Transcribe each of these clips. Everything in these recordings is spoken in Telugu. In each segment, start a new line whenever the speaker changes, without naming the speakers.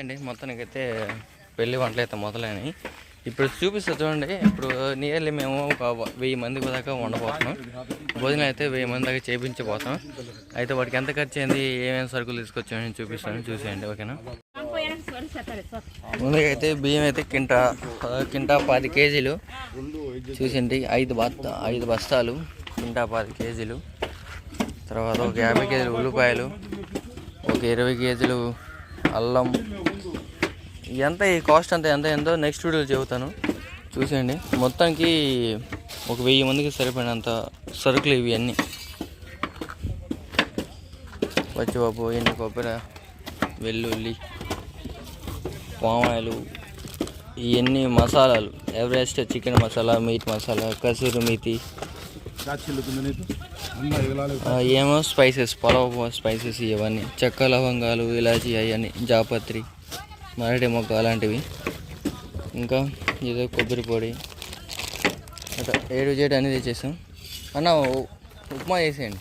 అండి మొత్తానికైతే పెళ్లి వంటలు అయితే మొదలైనవి. ఇప్పుడు చూపిస్తా చూడండి. ఇప్పుడు నియర్లీ మేము ఒక 1000 మందికి దాకా వండబోతున్నాం. భోజనం అయితే 1000 మంది దాకా చేయించబోతాం. అయితే వాటికి ఎంత ఖర్చు అయింది, ఏమేమి సరుకులు తీసుకొచ్చామని చూపిస్తాను, చూసేయండి. ఓకేనా. ముందుగా అయితే బియ్యం అయితే కింటా 10 కేజీలు చూసేయండి. 5 బస్తాలు కింటా 10 కేజీలు. తర్వాత ఒక 50 కేజీలు ఉల్లిపాయలు, ఒక 20 కేజీలు అల్లం. ఎంత ఈ కాస్ట్ అంతా ఎంత ఎంతో నెక్స్ట్ వీడియోలో చెబుతాను, చూసేయండి. మొత్తానికి ఒక 1000 మందికి సరిపోయినంత సరుకులు ఇవి అన్నీ. పచ్చిపప్పు, ఎండు కొబ్బరి, వెల్లుల్లి, పామాయిలు, ఇవన్నీ మసాలాలు. Everest chicken masala, meet masala, kasuri methi, ఏమో స్పైసెస్, పలావ్ స్పైసెస్ ఇవన్నీ, చెక్క లవంగాలు, ఇలాచీ, అవన్నీ, జాపత్రి, మరాఠీ మొక్క అలాంటివి. ఇంకా ఏదో కొబ్బరి పొడి అట్లా ఏడు చేయడం అనేది తెచ్చేసాం. అన్న ఉప్మా చేసేయండి.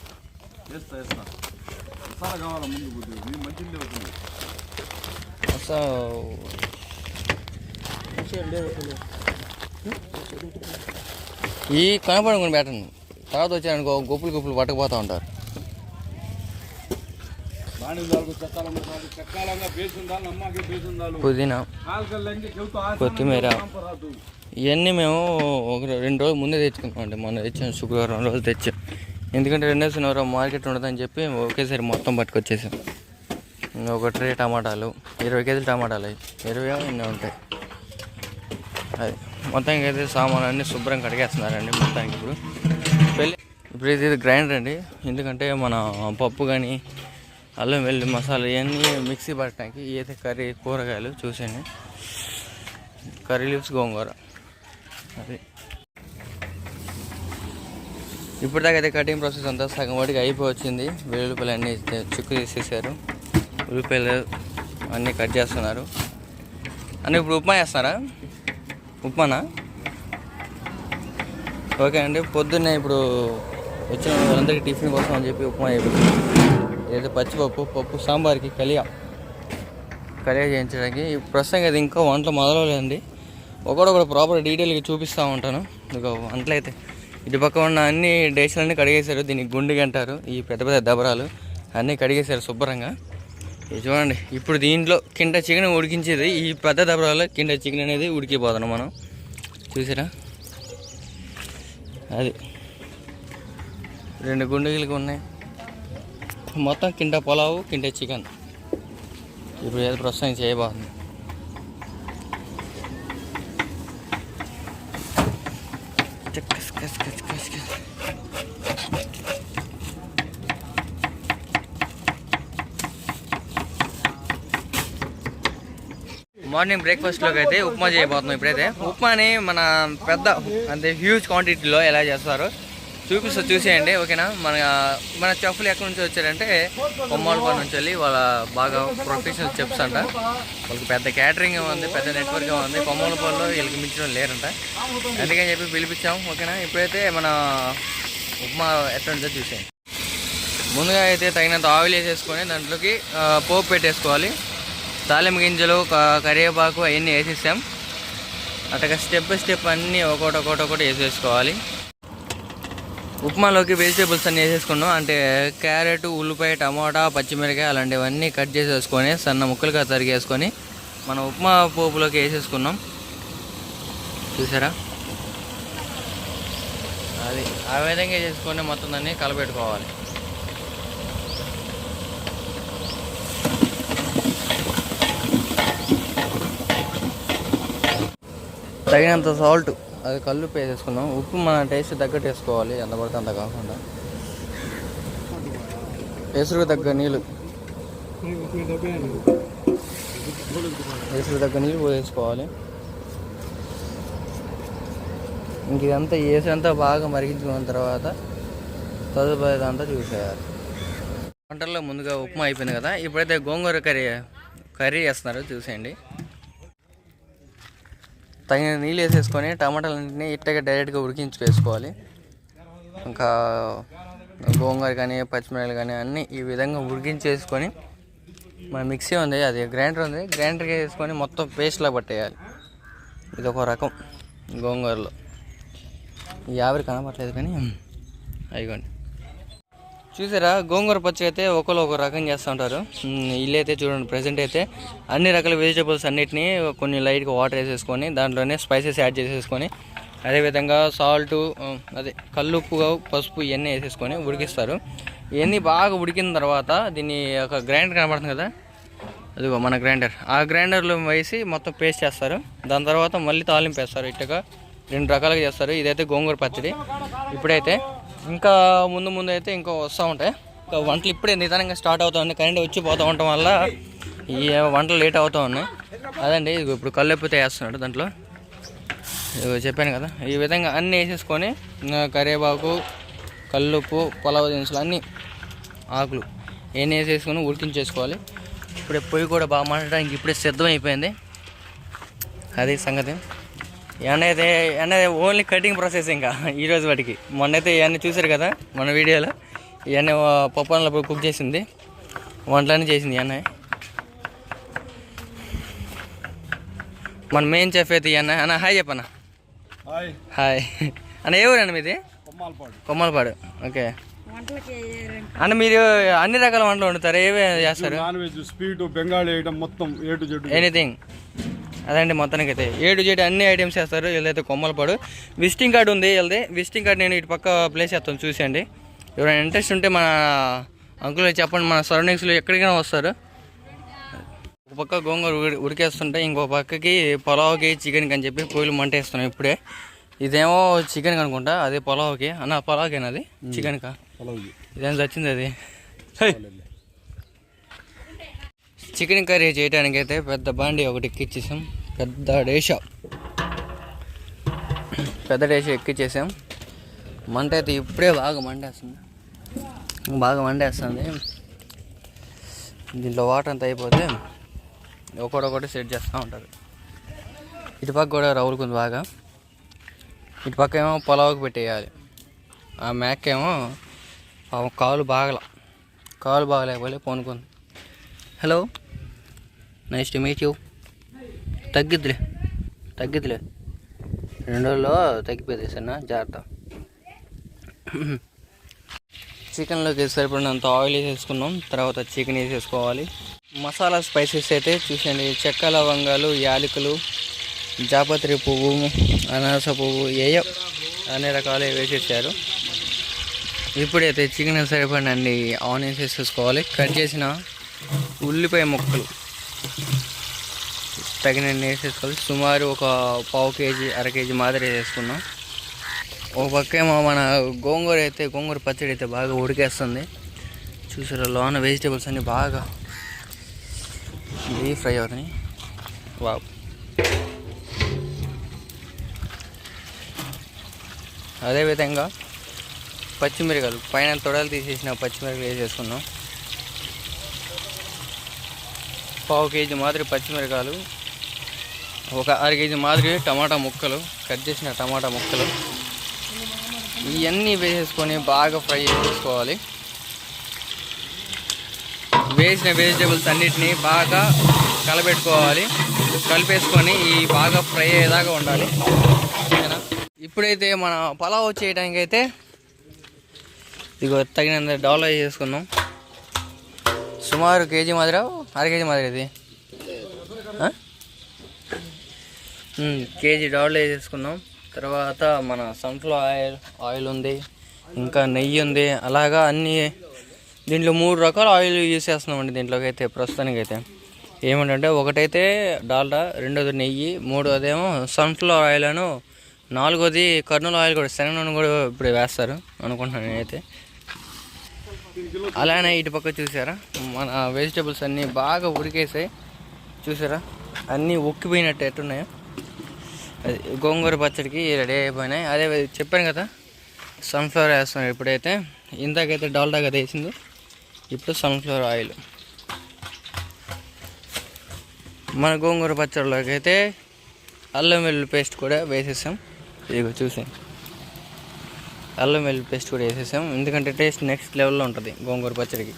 ఈ కనపడుకుని పెట్టండి, తర్వాత వచ్చారనుకో గుప్పులు పట్టకపోతూ ఉంటారు. పుదీనా, కొత్తిమీర ఇవన్నీ మేము ఒక 2 రోజులు ముందే తెచ్చుకున్నాం అండి. మొన్న తెచ్చాం, శుక్రవారం రోజు తెచ్చాం. ఎందుకంటే 2 శనివారం మార్కెట్ ఉండదని చెప్పి ఒకేసారి మొత్తం పట్టుకొచ్చేసాం. ఒక ట్రే టమాటాలు, 20 కేజీలు టమాటాలు, 20 ఎన్నో ఉంటాయి. అది మొత్తానికి అయితే సామాన్ అన్నీ శుభ్రం కడిగేస్తున్నారండి. మొత్తానికి ఇప్పుడు ఇది గ్రైండర్ అండి. ఎందుకంటే మన పప్పు కానీ అల్లం వెల్లుల్లి మసాలా ఇవన్నీ మిక్సీ పట్టడానికి. అయితే కర్రీ కూరగాయలు చూసేయండి. కర్రీ లీవ్స్, గోంగూర. అది ఇప్పటిదాకా అయితే కటింగ్ ప్రాసెస్ అంతా సగం వాటికి అయిపోయి వచ్చింది. వెల్లుల్లిపాయలు అన్నీ చుక్కు తీసేసారు. ఉల్లిపాయలు అన్నీ కట్ చేస్తున్నారు. అని ఇప్పుడు ఉప్మా చేస్తారా? ఉప్మానా? ఓకే అండి. పొద్దున్నే ఇప్పుడు వచ్చిన వాళ్ళందరికీ టిఫిన్ కోసం అని చెప్పి ఉప్మా అయిపోయింది. ఏదైతే పప్పు సాంబార్కి కలియా చేయించడానికి. ప్రస్తుతం అది ఇంకా వంటలు మొదలలేదండి. ఒకడొకటి ప్రాపర్ డీటెయిల్గా చూపిస్తూ ఉంటాను. ఇక వంటలు అయితే ఇటు పక్క ఉన్న అన్ని డేషాలన్నీ కడిగేశారు. దీనికి గుండెకి అంటారు. ఈ పెద్ద పెద్ద దబరాలు అన్నీ కడిగేశారు శుభ్రంగా. ఇది చూడండి. ఇప్పుడు దీంట్లో కింద చికెన్ ఉడికించేది. ఈ పెద్ద దబరాలో కింద చికెన్ అనేది ఉడికిపోతున్నాం మనం. చూసారా? అది 2 గుండెలకు ఉన్నాయి. మొత్తం కింద పులావు, కింద చికెన్ ఇప్పుడు ఏదో ప్రస్తుతం చేయబోతుంది. మార్నింగ్ బ్రేక్ఫాస్ట్లోకి అయితే ఉప్మా చేయబోతున్నాం. ఇప్పుడైతే ఉప్మాని మన పెద్ద అంటే హ్యూజ్ క్వాంటిటీలో ఎలా చేస్తారో చూసేయండి. ఓకేనా. మన చెఫ్లు ఎక్కడి నుంచి వచ్చారంటే కొమ్మలపాడు నుంచి వెళ్ళి వాళ్ళ బాగా ప్రొఫెషనల్ చెఫ్స్ అంట. వాళ్ళకి పెద్ద క్యాటరింగ్ ఉంది, పెద్ద నెట్వర్క్ ఉంది. కొమ్మలపాడులో వీళ్ళకి మించడం లేరంట. అందుకని చెప్పి పిలిపించాం. ఓకేనా. ఇప్పుడైతే మన ఉప్మా ఎట్లా ఉంటుందో చూసేయండి. ముందుగా అయితే తగినంత ఆయిల్ వేసేసుకొని దాంట్లోకి పోపు పెట్టేసుకోవాలి. తాలింపు గింజలు, కరివేపాకు అవన్నీ వేసేసాం. అట్లా స్టెప్ బై స్టెప్ అన్నీ ఒకటి వేసేసుకోవాలి. ఉప్మాలోకి వెజిటేబుల్స్ అన్నీ వేసేసుకున్నాం. అంటే క్యారెట్, ఉల్లిపాయ, టమాటా, పచ్చిమిరకాయ అలాంటివన్నీ కట్ చేసేసుకొని సన్న ముక్కలుగా తరిగేసుకొని మనం ఉప్మా పోపులోకి వేసేసుకున్నాం. చూసారా? అది ఆ విధంగా వేసేసుకొని మొత్తం దాన్ని కలపెట్టుకోవాలి. తగినంత సాల్ట్, అది కల్లుప్పు వేసేసుకున్నాం. ఉప్పు మన టేస్ట్ తగ్గట్టు వేసుకోవాలి, ఎంత పడితే అంత కాకుండా. ఎసురుకు తగ్గ నీళ్ళు పోసేసుకోవాలి. ఇంక ఇదంతా వేసేంతా బాగా మరిగించుకున్న తర్వాత తదుపరిదంతా చూసేయాలి. వంటల్లో ముందుగా ఉప్మా అయిపోయింది కదా. ఇప్పుడైతే గోంగూర కర్రీ వేస్తున్నారు, చూసేయండి. తగిన నీళ్ళు వేసేసుకొని టమాటాలన్నింటినీ ఇట్టగా డైరెక్ట్గా ఉడికించుకేసుకోవాలి. ఇంకా గోంగూర కానీ పచ్చిమిరపకాయలు కానీ అన్నీ ఈ విధంగా ఉడికించేసుకొని మన మిక్సీ ఉంది, అది గ్రైండర్ ఉంది, గ్రైండర్కి వేసుకొని మొత్తం పేస్ట్లా పట్టేయాలి. ఇది ఒక రకం గోంగూరలో. ఈ ఆవిరి కనపట్లేదు కానీ అయిగోండి. చూసారా, గోంగూర పచ్చడి అయితే ఒకరు ఒక రకం చేస్తూ ఉంటారు. వీళ్ళు అయితే చూడండి, ప్రజెంట్ అయితే అన్ని రకాల వెజిటేబుల్స్ అన్నిటినీ కొన్ని లైట్గా వాటర్ వేసేసుకొని దాంట్లోనే స్పైసెస్ యాడ్ చేసేసుకొని అదేవిధంగా సాల్టు, అదే కల్లుప్పు, పసుపు ఇవన్నీ వేసేసుకొని ఉడికిస్తారు. ఇవన్నీ బాగా ఉడికిన తర్వాత దీన్ని ఒక గ్రైండర్ కనబడుతుంది కదా, అదిగో మన గ్రైండర్, ఆ గ్రైండర్లో వేసి మొత్తం పేస్ట్ చేస్తారు. దాని తర్వాత మళ్ళీ తాలింపు వేస్తారు. ఇట్టుగా 2 రకాలుగా చేస్తారు. ఇదైతే గోంగూర పచ్చడి. ఇప్పుడైతే ఇంకా ముందు అయితే ఇంకా వస్తూ ఉంటాయి. ఇంకా వంటలు ఇప్పుడే నిదానంగా స్టార్ట్ అవుతూ ఉన్నాయి. కరెంట్ వచ్చి పోతూ ఉండటం వల్ల ఈ వంటలు లేట్ అవుతూ ఉన్నాయి. అదండి, ఇప్పుడు కల్లుప్పితే వేస్తున్నాడు దాంట్లో. చెప్పాను కదా, ఈ విధంగా అన్నీ వేసేసుకొని కరివేపాకు, కల్లుప్పు, పలావ్ దినుసులు అన్నీ ఆకులు ఇవన్నీ వేసేసుకొని ఉడికించేసుకోవాలి. ఇప్పుడే పొయ్యి కూడా బాగా మాట్లాడడానికి ఇప్పుడే సిద్ధమైపోయింది. అది సంగతి. ఇవన్నీ ఓన్లీ కటింగ్ ప్రాసెస్. ఇంకా ఈరోజు వాటికి మొన్నైతే ఇవన్నీ చూసారు కదా మన వీడియోలో. ఇవన్నీ పప్పులో పోయి కుక్ చేసింది, వంటలన్నీ చేసింది ఇవన్నీ. మన మెయిన్ చెఫ్ అయితే ఇవన్నీ. అన్న హాయ్ చెప్పన్న. హాయ్ అన్న. ఏ ఊరన్న మీది? కొమ్మలపాడు. ఓకే అన్న, మీరు అన్ని రకాల వంటలు వండుతారు, ఏవే చేస్తారు?
Non veg, sweet, Bengali item మొత్తం A to Z
ఎనీథింగ్. అదండి, మొత్తానికి అయితే A to Z అన్ని ఐటమ్స్ చేస్తారు. వీళ్ళైతే కొమ్మలపాడు. విజిటింగ్ కార్డు ఉంది వీళ్ళది. విజిటింగ్ కార్డు నేను ఇటు పక్క ప్లేస్ చేస్తాను, చూసేయండి. ఎవరైనా ఇంట్రెస్ట్ ఉంటే మన అంకుల్ చెప్పండి. మన సరౌండింగ్స్లో ఎక్కడికైనా వస్తారు. ఒక పక్క గోంగూర ఉడికేస్తుంటే ఇంకో పక్కకి పొలావ్కి, చికెన్కి అని చెప్పి పొయ్యిలు మంటేస్తున్నాం ఇప్పుడే. ఇదేమో చికెన్ అనుకుంటా, అదే పొలావ్కి. అన్న పొలావ్కేనా అది? చికెన్కా? ఇదేం వచ్చింది అది. చికెన్ కర్రీ చేయడానికి అయితే పెద్ద బాండి ఒకటి ఎక్కిచ్చేసాం. పెద్ద డేషా ఎక్కిచ్చేసాం. మంట అయితే ఇప్పుడే బాగా మంటేస్తుంది. దీంట్లో వాటర్ అంతా అయిపోతే ఒకటి సెట్ చేస్తూ ఉంటారు. ఇటుపక్క కూడా రౌలుకుంది బాగా. ఇటుపక్క ఏమో పొలావుకి పెట్టేయాలి. ఆ మేక ఏమో కాలు బాగలేకపోలే పోనుకుంది. Hello, nice to meet you. తగ్గిద్దిలే 2 రోజుల్లో తగ్గిపోయింది సన్న, జాగ్రత్త. చికెన్లోకి సరిపడినంత ఆయిల్ వేసేసుకున్నాం. తర్వాత చికెన్ వేసేసుకోవాలి. మసాలా స్పైసెస్ అయితే చూసండి, చెక్క, లవంగాలు, యాలకులు, జాపత్రి పువ్వు, అనాస పువ్వు, ఏయో అన్ని రకాలు వేసేసారు. ఇప్పుడైతే చికెన్ సరిపడినండి ఆనియన్స్ వేసేసుకోవాలి. కట్ చేసిన ఉల్లిపాయ ముక్కలు తగినన్ని వేసేసుకోవాలి. సుమారు ఒక 1/2 కేజీ 1/2 కేజీ మాదిరి వేసేసుకున్నాం. ఒక పక్క ఏమో మన గోంగూర పచ్చడి అయితే బాగా ఉడికేస్తుంది. చూసారా, లోన వెజిటేబుల్స్ అన్నీ బాగా డీప్ ఫ్రై అవుతున్నాయి. వావ్. అదేవిధంగా పచ్చిమిరకాయలు పైన తొడలు తీసేసిన పచ్చిమిరకాయలు వేసేసుకున్నాం. 1/2 కేజీ మాదిరి పచ్చిమిరకాయలు, ఒక 1/2 కేజీ మాదిరి టమాటా ముక్కలు, కట్ చేసిన టమాటా ముక్కలు, ఇవన్నీ వేసేసుకొని బాగా ఫ్రై చేసుకోవాలి. వేసిన వెజిటేబుల్స్ అన్నిటినీ బాగా కలిపేసుకొని ఈ బాగా ఫ్రై అయ్యేదాకా ఉండాలి. ఓకేనా? ఇప్పుడైతే మన పలావ్ చేయడానికి అయితే ఇదిగో తగినంత డౌలో వేసేసుకున్నాం. సుమారు కేజీ మాదిరి 1/2 కేజీ మాదిరి ఇది కేజీ డౌలో వేసేసుకున్నాం. తర్వాత మన సన్ఫ్లవర్ ఆయిల్ ఉంది, ఇంకా నెయ్యి ఉంది. అలాగా అన్నీ దీంట్లో 3 రకాల ఆయిల్ యూజ్ చేస్తున్నామండి. దీంట్లోకి అయితే ప్రస్తుతానికైతే ఏమంటే, ఒకటైతే డాల్డా, రెండోది నెయ్యి, మూడోదేమో సన్ఫ్లవర్ ఆయిల్ అను, 4వది కర్నూలు ఆయిల్ కూడా, శనగనూనె కూడా ఇప్పుడు వేస్తారు అనుకుంటున్నాను నేనైతే. అలానే ఇటు పక్క చూసారా, మన వెజిటేబుల్స్ అన్నీ బాగా ఉడికేసాయి. చూసారా, అన్నీ ఉక్కిపోయినట్టు ఎట్టున్నాయో. అది గోంగూర పచ్చడికి రెడీ అయిపోయినాయి. అదే చెప్పాను కదా, సన్ఫ్లవర్ వేస్తున్నాడు ఇప్పుడైతే. ఇందాకైతే డాల్డా కదా వేసింది, ఇప్పుడు సన్ఫ్లవర్ ఆయిల్. మన గోంగూర పచ్చడిలోకి అయితే అల్లం వెల్లుల్లి పేస్ట్ కూడా వేసేసాం. ఇదిగో చూసాం, అల్లం వెల్లుల్లి పేస్ట్ కూడా వేసేసాం. ఎందుకంటే టేస్ట్ నెక్స్ట్ లెవెల్లో ఉంటుంది గోంగూర పచ్చడికి.